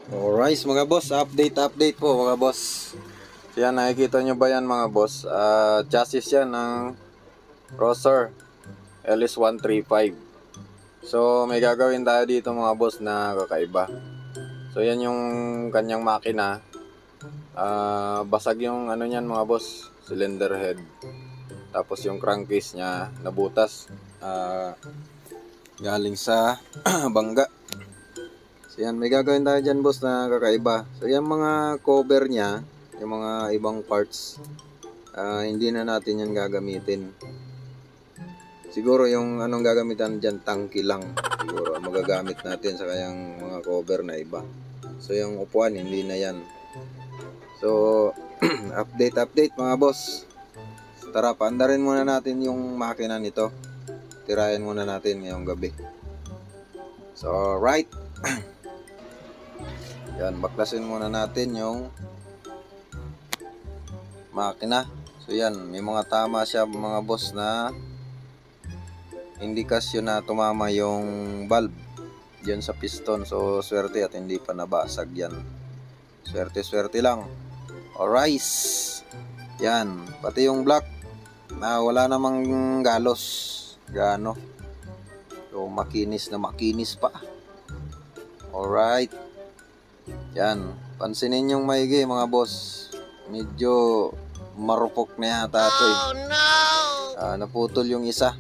Alright mga boss, update po mga boss. So yan, nakikita nyo ba yan mga boss? Chassis yan ng Roser LS135. So may gagawin tayo dito mga boss na kakaiba. So yan yung kanyang makina. Basag yung ano nyan mga boss, cylinder head. Tapos yung crankcase nya nabutas. Galing sa bangga. So yan, may gagawin tayo dyan boss na kakaiba. So yan mga cover nya, yung mga ibang parts, hindi na natin yan gagamitin. Siguro yung anong gagamitan dyan, tangki lang. Siguro ang magagamit natin sa kayang mga cover na iba. So yung upuan, hindi na yan. So update mga boss. So, tara, paandarin muna natin yung makina nito. Tirayan muna natin ngayong gabi. So right. Yan, baklasin muna natin yung makina. So yan, may mga tama siya mga boss na indikasyon na tumama yung valve diyan sa piston. So swerte at hindi pa nabasag yan. Swerte lang. Alright. Yan, pati yung black na wala namang galos. Gano. So makinis pa. Alright. Yan, pansinin yung maigi mga boss. Medyo marupok na yata ito eh. Oh no! Naputol yung isa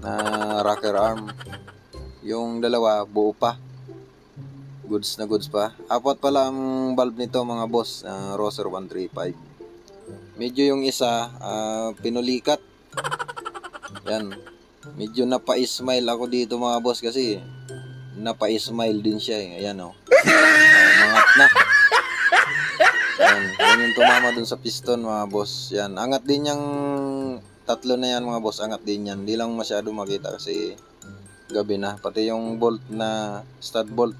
na rocker arm. Yung dalawa buo pa. Goods na goods pa. Apat pala ang valve nito mga boss, Roser 135. Medyo yung isa pinulikat. Yan. Medyo napa-smile ako dito mga boss kasi napa-smile din siya eh. Ayan oh. Mangat na. Yan yung tumama dun sa piston mga boss. Yan. Angat din yung tatlo na yan mga boss. Angat din yan. Hindi lang masyado makita kasi gabi na. Pati yung bolt na stud bolt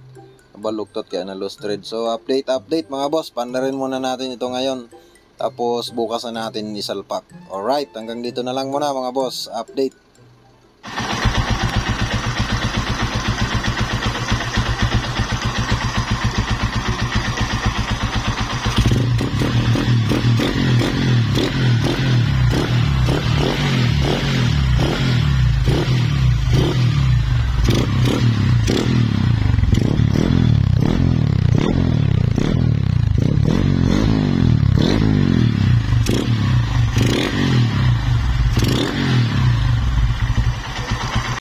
baluktot kaya na loose thread. So update mga boss. Pandarin muna natin ito ngayon. Tapos bukas na natin isalpak. Alright. Hanggang dito na lang muna mga boss. Update.